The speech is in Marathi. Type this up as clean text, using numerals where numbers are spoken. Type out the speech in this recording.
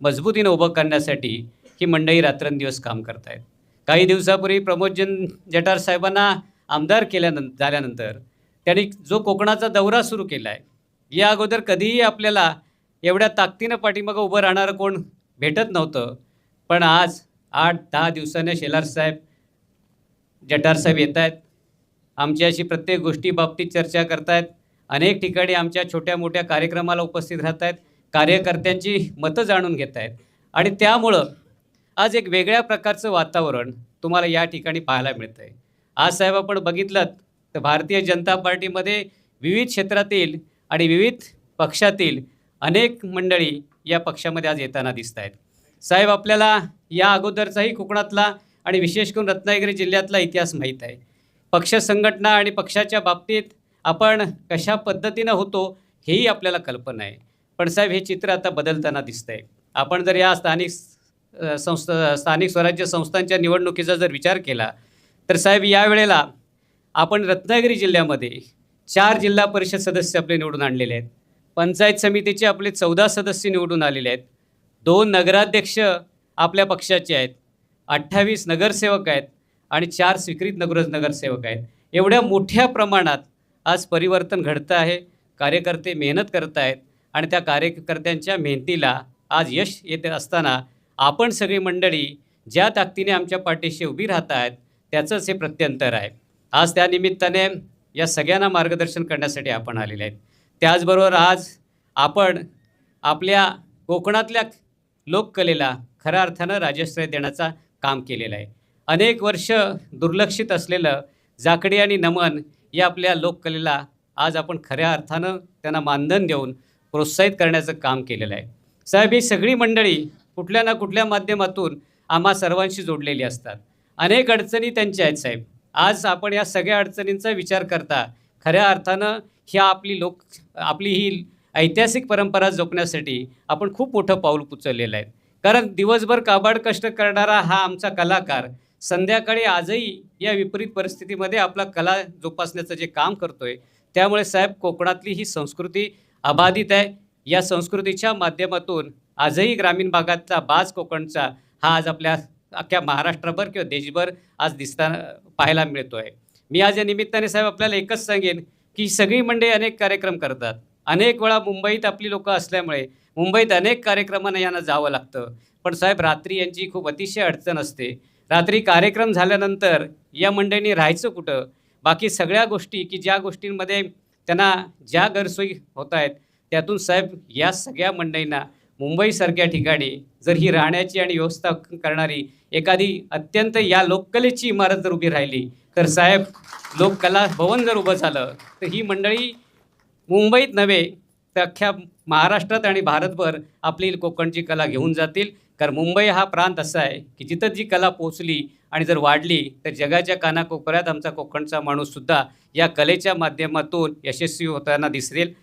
मजबूतीनं उभं करण्यासाठी ही मंडळी रात्रंदिवस काम करत आहेत. काही दिवसापूर्वी प्रमोदजी जठार साहेबांना आमदार झाल्यानंतर त्यांनी जो कोकणाचा दौरा सुरू केला आहे, या अगोदर कधीही आपल्याला एवढ्या ताकदीनं पाठीमागं उभं राहणारं कोण भेटत नव्हतं. पण आज 8-10 दिवसाने शेलारसाहेब, जठारसाहेब येत आहेत, आमच्याशी प्रत्येक गोष्टीबाबतीत चर्चा करत आहेत, अनेक ठिकाणी आमच्या छोट्या मोठ्या कार्यक्रमाला उपस्थित राहत आहेत, कार्यकर्त्यांची मतं जाणून घेत आहेत आणि त्यामुळं आज एक वेगळ्या प्रकारचं वातावरण तुम्हाला या ठिकाणी पाहायला मिळतं आहे. आज साहेब आपण बघितलं तर भारतीय जनता पार्टीमध्ये विविध क्षेत्रातील आणि विविध पक्षातील अनेक मंडळी या पक्षामध्ये आज येताना दिसत आहेत. साहेब, आपल्याला या अगोदरचाही कोकणातला आणि विशेष करून रत्नागिरी जिल्ह्यातला इतिहास माहीत आहे. पक्ष संघटना आणि पक्षाच्या बाबतीत आपण कशा पद्धतीनं होतो हेही आपल्याला कल्पना आहे. पण साहेब, हे चित्र आता बदलताना दिसतं आहे. आपण जर या स्थानिक स्वराज्य संस्थांच्या निवडणुकीचा जर विचार केला तर साहेब, यावेळेला आपण रत्नागिरी जिल्ह्यामध्ये 4 जिल्हा परिषद सदस्य आपले निवडून आणलेले आहेत. पंचायत समितीचे आपले 14 सदस्य निवडून आलेले आहेत. 2 नगराध्यक्ष आपल्या पक्षाचे आहेत, 28 नगरसेवक आहेत आणि 4 स्वीकृत नगरसेवक आहेत. एवढ्या मोठ्या प्रमाणात आज परिवर्तन घडतं आहे. कार्यकर्ते मेहनत करत आहेत आणि त्या कार्यकर्त्यांच्या मेहनतीला आज यश येत असताना आपण सगळी मंडळी ज्या ताकदीने आमच्या पाठीशी उभी राहत आहेत त्याचंच हे प्रत्यंतर आहे. आज त्यानिमित्ताने या सगळ्यांना मार्गदर्शन करण्यासाठी आपण आलेले आहेत. त्याचबरोबर आज आपण आपल्या कोकणातल्या लोककलेला खऱ्या अर्थानं राजश्रय देण्याचं काम केलेलं आहे. अनेक वर्ष दुर्लक्षित असलेलं जाकडी आणि नमन या आपल्या लोककलेला आज आपण खऱ्या अर्थानं त्यांना मानधन देऊन प्रोत्साहित करण्याचं काम केलेलं आहे. साहेब, ही सगळी मंडळी कुठल्या ना कुठल्या माध्यमातून आम्हा सर्वांशी जोडलेली असतात. अनेक अडचणी त्यांच्या आहेत साहेब. आज आपण या सगळ्या अडचणींचा विचार करता खऱ्या अर्थानं आपली ही ऐतिहासिक परंपरा जपण्यासाठी आपण खूप मोठं पाऊल उचललेलं आहे. कारण दिवसभर काबाड कष्ट करणारा हा आमचा कलाकार संध्याकाळी आजही या विपरीत परिस्थितीमध्ये आपला कला जोपासण्याचं जे काम करतोय, त्यामुळे साहेब, कोकणातली ही संस्कृती अबाधित आहे. या संस्कृतीच्या माध्यमातून आजही ग्रामीण भागातला बाज कोकणचा हा आज आपल्या अख्ख्या महाराष्ट्रभर किंवा देशभर आज पाहायला मिळतो आहे. मी आज या निमित्ताने साहेब आपल्याला एकच सांगेन की सगळी मंडळी अनेक कार्यक्रम करतात. अनेक वेळा मुंबईत आपली लोकं असल्यामुळे मुंबईत अनेक कार्यक्रमांना यांना जावं लागतं. पण साहेब, रात्री यांची खूप अतिशय अडचण असते. रात्री कार्यक्रम झाल्यानंतर या मंडळींनी राहायचं कुठं? बाकी सगळ्या गोष्टी की ज्या गोष्टींमध्ये त्यांना ज्या गैरसोयी होत आहेत त्यातून साहेब, या सगळ्या मंडळींना मुंबईसारख्या ठिकाणी जर ही राहण्याची आणि व्यवस्था करणारी एखादी अत्यंत या लोककलेची इमारत जर उभी राहिली तर साहेब, लोककला भवन जर उभं झालं तर ही मंडळी मुंबईत नव्हे तर अख्ख्या महाराष्ट्रात आणि भारतभर आपली कोकणची कला घेऊन जातील. कारण मुंबई हा प्रांत असा आहे की जिथं जी कला पोचली आणि जर वाढली तर जगाच्या कानाकोपऱ्यात आमचा कोकणचा माणूससुद्धा या कलेच्या माध्यमातून यशस्वी होताना दिसेल.